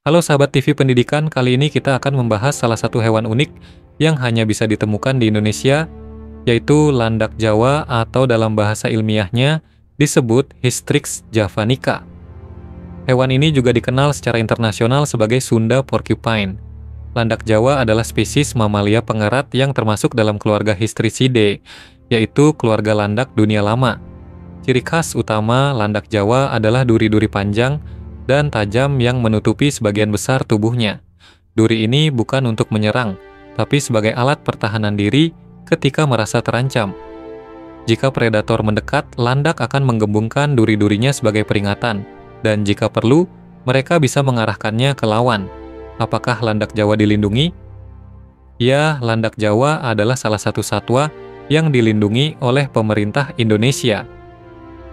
Halo sahabat TV Pendidikan, kali ini kita akan membahas salah satu hewan unik yang hanya bisa ditemukan di Indonesia, yaitu landak Jawa atau dalam bahasa ilmiahnya disebut Hystrix javanica. Hewan ini juga dikenal secara internasional sebagai Sunda porcupine. Landak Jawa adalah spesies mamalia pengerat yang termasuk dalam keluarga Hystricidae, yaitu keluarga landak dunia lama. Ciri khas utama landak Jawa adalah duri-duri panjang dan tajam yang menutupi sebagian besar tubuhnya. Duri ini bukan untuk menyerang, tapi sebagai alat pertahanan diri ketika merasa terancam. Jika predator mendekat, landak akan menggembungkan duri-durinya sebagai peringatan, dan jika perlu, mereka bisa mengarahkannya ke lawan. Apakah landak Jawa dilindungi? Ya, landak Jawa adalah salah satu satwa yang dilindungi oleh pemerintah Indonesia.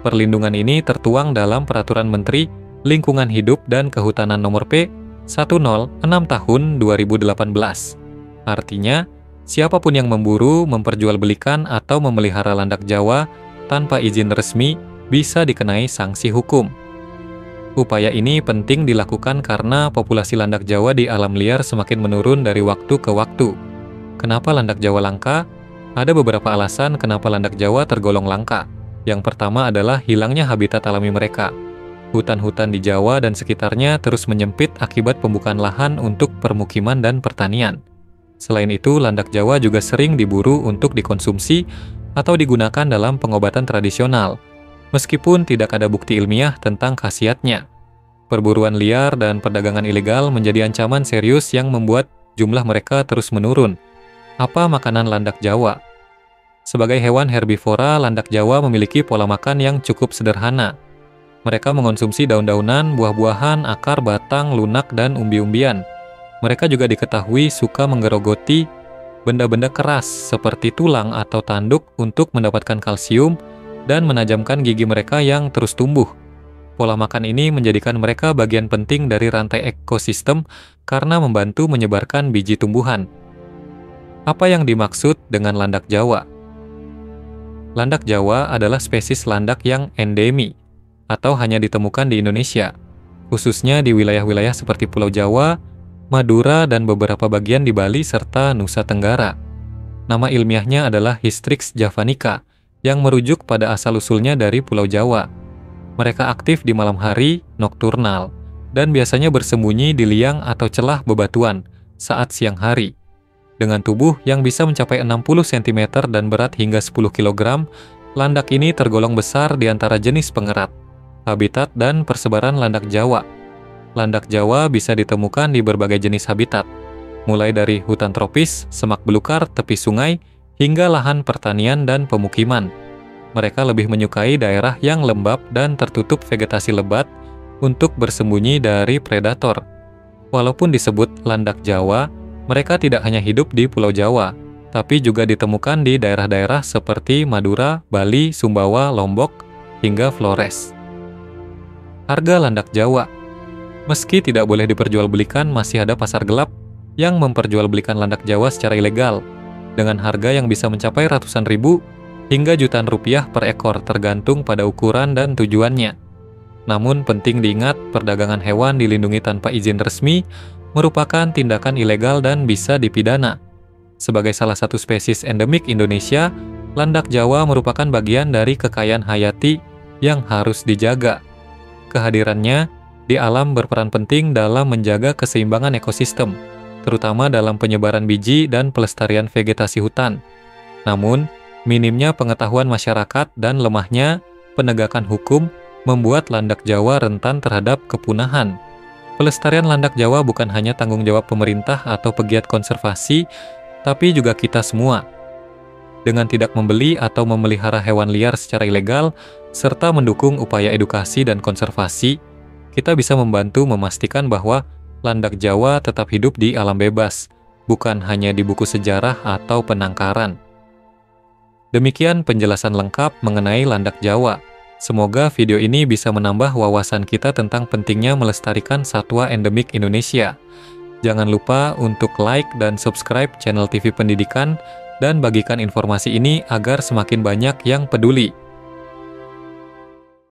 Perlindungan ini tertuang dalam Peraturan Menteri Lingkungan Hidup dan Kehutanan Nomor P106 Tahun 2018. Artinya, siapapun yang memburu, memperjualbelikan, atau memelihara landak Jawa tanpa izin resmi bisa dikenai sanksi hukum. Upaya ini penting dilakukan karena populasi landak Jawa di alam liar semakin menurun dari waktu ke waktu. Kenapa landak Jawa langka? Ada beberapa alasan kenapa landak Jawa tergolong langka. Yang pertama adalah hilangnya habitat alami mereka. Hutan-hutan di Jawa dan sekitarnya terus menyempit akibat pembukaan lahan untuk permukiman dan pertanian. Selain itu, landak Jawa juga sering diburu untuk dikonsumsi atau digunakan dalam pengobatan tradisional, meskipun tidak ada bukti ilmiah tentang khasiatnya. Perburuan liar dan perdagangan ilegal menjadi ancaman serius yang membuat jumlah mereka terus menurun. Apa makanan landak Jawa? Sebagai hewan herbivora, landak Jawa memiliki pola makan yang cukup sederhana. Mereka mengonsumsi daun-daunan, buah-buahan, akar, batang, lunak, dan umbi-umbian. Mereka juga diketahui suka menggerogoti benda-benda keras seperti tulang atau tanduk untuk mendapatkan kalsium dan menajamkan gigi mereka yang terus tumbuh. Pola makan ini menjadikan mereka bagian penting dari rantai ekosistem karena membantu menyebarkan biji tumbuhan. Apa yang dimaksud dengan landak Jawa? Landak Jawa adalah spesies landak yang endemi atau hanya ditemukan di Indonesia, khususnya di wilayah-wilayah seperti Pulau Jawa, Madura, dan beberapa bagian di Bali serta Nusa Tenggara. Nama ilmiahnya adalah Hystrix javanica, yang merujuk pada asal-usulnya dari Pulau Jawa. Mereka aktif di malam hari, nokturnal, dan biasanya bersembunyi di liang atau celah bebatuan saat siang hari. Dengan tubuh yang bisa mencapai 60 cm dan berat hingga 10 kg, landak ini tergolong besar di antara jenis pengerat. Habitat dan persebaran landak Jawa. Landak Jawa bisa ditemukan di berbagai jenis habitat, mulai dari hutan tropis, semak belukar, tepi sungai, hingga lahan pertanian dan pemukiman. Mereka lebih menyukai daerah yang lembab dan tertutup vegetasi lebat untuk bersembunyi dari predator. Walaupun disebut landak Jawa, mereka tidak hanya hidup di Pulau Jawa, tapi juga ditemukan di daerah-daerah seperti Madura, Bali, Sumbawa, Lombok, hingga Flores. Harga landak Jawa. Meski tidak boleh diperjualbelikan, masih ada pasar gelap yang memperjualbelikan landak Jawa secara ilegal dengan harga yang bisa mencapai ratusan ribu hingga jutaan rupiah per ekor tergantung pada ukuran dan tujuannya. Namun penting diingat, perdagangan hewan dilindungi tanpa izin resmi merupakan tindakan ilegal dan bisa dipidana. Sebagai salah satu spesies endemik Indonesia, landak Jawa merupakan bagian dari kekayaan hayati yang harus dijaga. Kehadirannya di alam berperan penting dalam menjaga keseimbangan ekosistem, terutama dalam penyebaran biji dan pelestarian vegetasi hutan. Namun, minimnya pengetahuan masyarakat dan lemahnya penegakan hukum membuat landak Jawa rentan terhadap kepunahan. Pelestarian landak Jawa bukan hanya tanggung jawab pemerintah atau pegiat konservasi, tapi juga kita semua. Dengan tidak membeli atau memelihara hewan liar secara ilegal, serta mendukung upaya edukasi dan konservasi, kita bisa membantu memastikan bahwa landak Jawa tetap hidup di alam bebas, bukan hanya di buku sejarah atau penangkaran. Demikian penjelasan lengkap mengenai landak Jawa. Semoga video ini bisa menambah wawasan kita tentang pentingnya melestarikan satwa endemik Indonesia. Jangan lupa untuk like dan subscribe channel TV Pendidikan, dan bagikan informasi ini agar semakin banyak yang peduli.